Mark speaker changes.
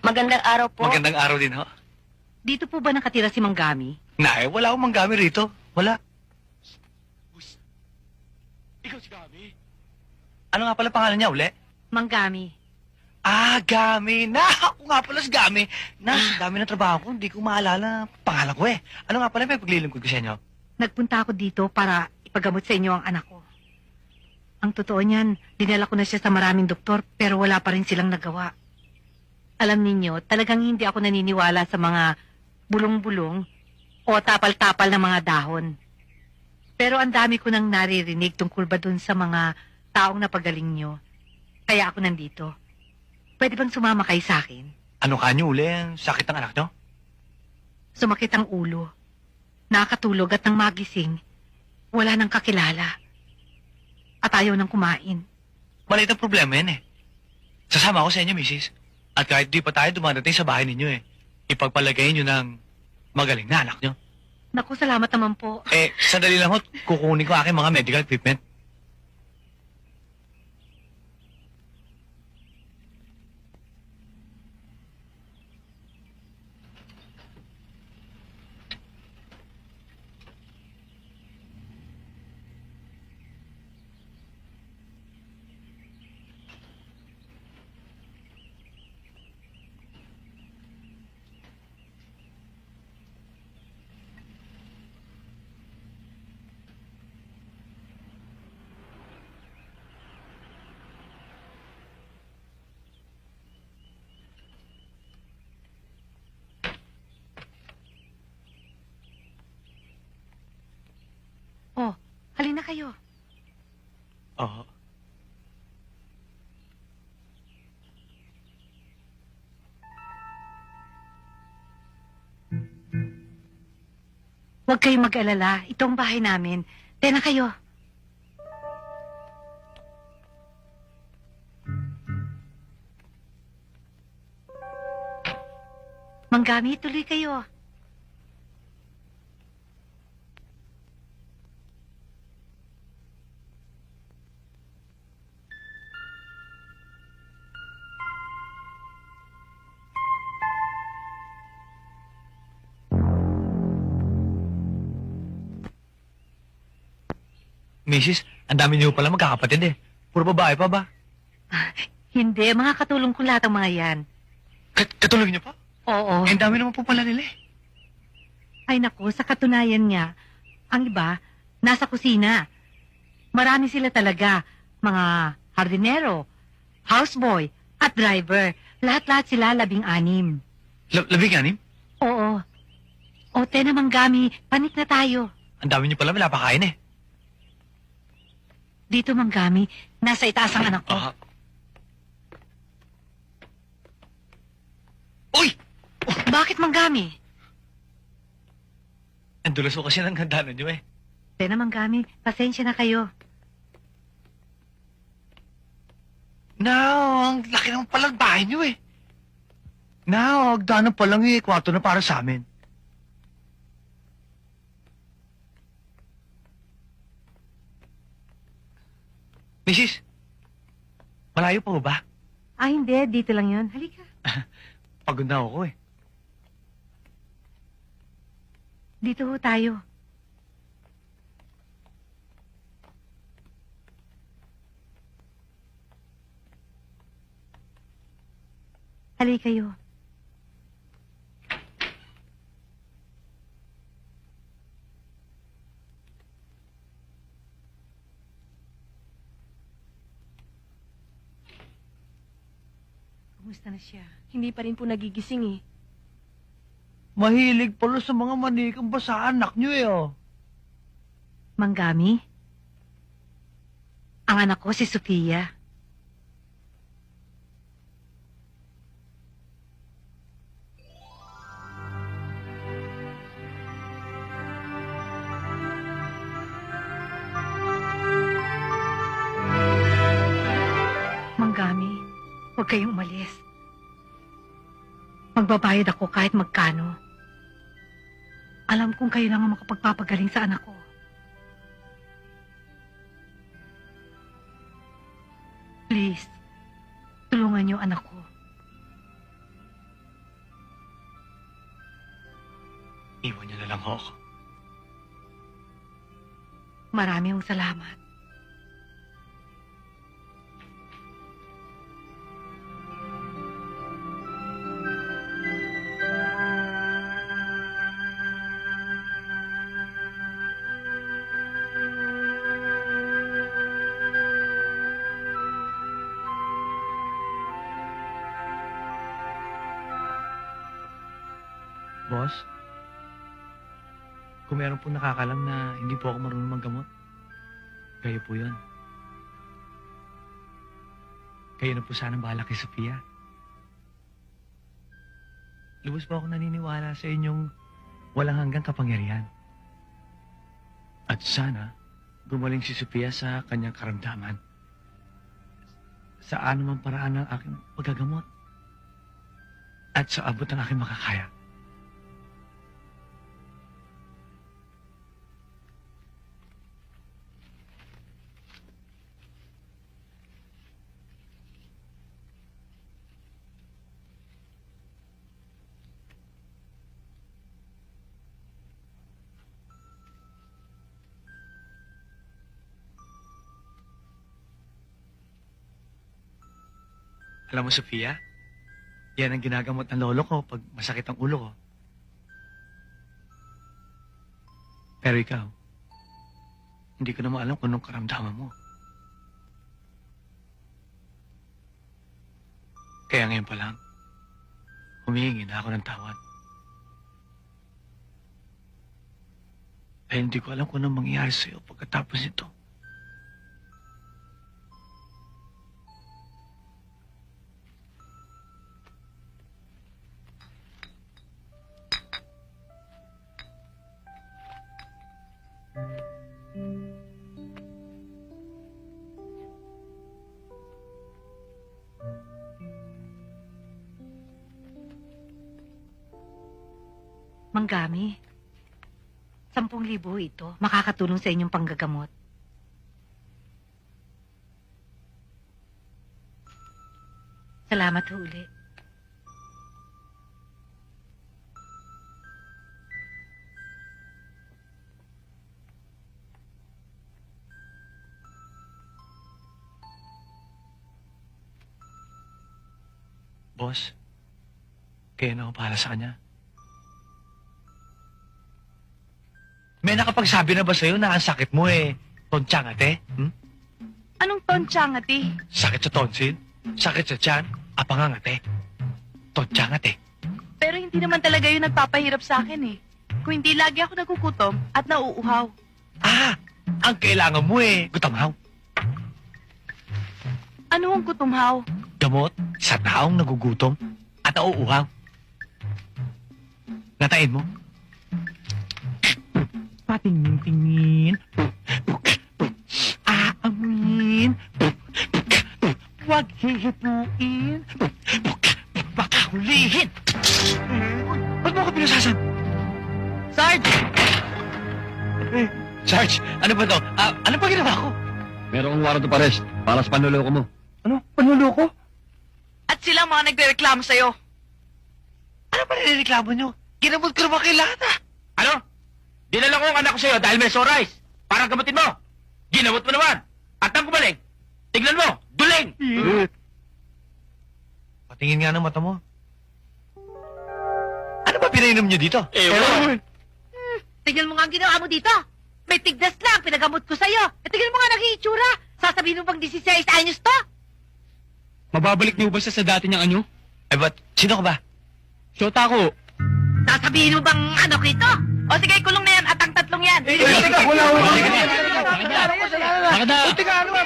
Speaker 1: Magandang araw po.
Speaker 2: Magandang araw din, ho.
Speaker 3: Dito po ba nakatira si Manggami?
Speaker 2: Nay, wala akong manggami rito. Wala. Ikaw si Gami? Ano nga pala pangalan niya, uli?
Speaker 3: Manggami.
Speaker 2: Ah, Gami. Na, ako nga pala si Gami. Sa dami ng trabaho ko, hindi ko maalala ang pangalan ko eh. Ano nga pala may paglilingkod ko sa inyo?
Speaker 3: Nagpunta ako dito para ipagamot sa inyo ang anak ko. Ang totoo niyan, dinala ko na siya sa maraming doktor pero wala pa rin silang nagawa. Alam ninyo, talagang hindi ako naniniwala sa mga bulong-bulong o tapal-tapal na mga dahon. Pero ang dami ko nang naririnig tungkol ba dun sa mga taong napagaling nyo. Kaya ako nandito. Pwede bang sumama kayo sa akin?
Speaker 2: Ano ka niyo, uli? Ang sakit ng anak niyo?
Speaker 3: Sumakit ang ulo. Nakakatulog at nang magising, wala nang kakilala. At ayaw nang kumain.
Speaker 2: Maliit ang problema yan eh. Sasama ako sa inyo, misis. At kahit di pa tayo dumadating sa bahay ninyo eh, ipagpalagay niyo ng magaling na anak niyo.
Speaker 3: Naku, salamat naman po.
Speaker 2: Sandali lang ho, kukunin ko aking mga medical equipment.
Speaker 3: Oh, halina kayo.
Speaker 2: Oo.
Speaker 3: Huwag kayong mag-alala. Ito ang bahay namin. Tena kayo. Manggami, tuloy kayo.
Speaker 2: Misis, ang dami niyo pala magkakapatid eh. Puro babae pa ba?
Speaker 3: Hindi, mga katulong ko lahat ang mga yan.
Speaker 2: Katulog niyo pa?
Speaker 3: Oo.
Speaker 2: Ang dami naman po pala nila eh.
Speaker 3: Ay naku, sa katunayan niya, ang iba, nasa kusina. Marami sila talaga. Mga hardinero, houseboy, at driver. Lahat-lahat sila 16.
Speaker 2: Labing-anim?
Speaker 3: Oo. O, tena Manggami, panik na tayo.
Speaker 2: Ang dami niyo pala pinapakain eh.
Speaker 3: Dito Manggami, nasa itaas ang anak ko.
Speaker 2: Ah. Uy!
Speaker 3: Bakit Manggami?
Speaker 2: Ang dulas ko kasi ng gandanan niyo eh.
Speaker 3: Tena Manggami, pasensya na kayo.
Speaker 2: Ang laki naman palang bahay niyo eh. Hagdanan pa lang eh, kwarto na para sa amin. Mrs., malayo pa ba?
Speaker 3: Ah, hindi. Dito lang yun. Halika.
Speaker 2: Pagod na ako eh.
Speaker 3: Dito ho tayo. Halika kayo. Kumusta na siya?
Speaker 1: Hindi pa rin po nagigising eh.
Speaker 2: Mahilig pala sa mga manikang basa anak niyo eh oh.
Speaker 3: Manggami? Ang anak ko si Sofia. Manggami, huwag kayong umalis. Magbabayad ako kahit magkano. Alam kong kayo lang ang makapagpapagaling sa anak ko. Please, tulungan niyo anak ko.
Speaker 2: Iwan niyo na lang ho ako.
Speaker 3: Maraming salamat.
Speaker 2: Boss, kung meron po nakakalam na hindi po ako marunong maggamot, kayo po yun. Kayo na po sana bahala kay Sofia. Lubos po ako naniniwala sa inyong walang hanggang kapangyarihan. At sana, gumaling si Sofia sa kanyang karamdaman. Sa anumang paraan ng aking paggagamot. At sa abot ng aking makakaya. Alam mo, Sofia, yan ang ginagamot ng lolo ko pag masakit ang ulo ko. Pero ikaw, hindi ko naman alam kung anong karamdaman mo. Kaya ngayon pa lang, humihingi na ako ng tawad. Dahil hindi ko alam kung anong mangyayari sa'yo pagkatapos nito.
Speaker 3: Manggami, 10,000 ito. Makakatulong sa inyong panggagamot. Salamat ho uli.
Speaker 2: Boss, kaya na ako para sa kanya. May nakapagsabi na ba sa'yo na ang sakit mo tonsyang ate?
Speaker 1: Anong tonsyang, ate?
Speaker 2: Sakit sa tonsil? Sakit sa tiyan? Apangang ate? Tonsyang ate?
Speaker 1: Pero hindi naman talaga yun nagpapahirap sa akin eh. Kung hindi lagi ako nagugutom at nauuhaw.
Speaker 2: Ah! Ang kailangan mo gutamhaw.
Speaker 1: Ano ang kutumhaw?
Speaker 2: Gamot sa taong nagugutom at nauuhaw. Natain mo? Patingin-tingin. Aamin. Huwag hihipuin. Baka hulihin. Ba't mo ako pinasasan? Sarge! Sarge, ano ba to? Ano ba ginawa ko?
Speaker 4: Merong warrant of arrest para sa panluloko mo.
Speaker 2: Ano? Panluloko?
Speaker 1: At sila mga nagre-reklamo sa'yo.
Speaker 2: Ano ba nireklamo nyo? Ginamot ko naman kay lahat
Speaker 4: Ano? Dinala ko ang anak ko sa'yo dahil may sore eyes. Para gamutin mo. Ginamot mo naman. At ang gumaling. Tignan mo. Duling!
Speaker 2: Patingin nga ng mata mo. Ano ba pinainom nyo dito?
Speaker 4: Ewan.
Speaker 3: Tignan mo nga ang ginawa mo dito. May tigdas lang, pinagamot ko sa'yo. Tignan mo nga nag-iitsura. Sasabihin mo bang 16 anyos to?
Speaker 4: Mababalik niyo ba siya sa dati niyang anyo?
Speaker 2: Ay, ba't? Sino ka ba?
Speaker 4: Shota ko.
Speaker 3: Sasabihin mo bang ano ko ito?
Speaker 1: O sige, kulong na yan at ang tatlong yan.
Speaker 2: Wala.
Speaker 4: Bakit na?
Speaker 2: Teka, ano ba?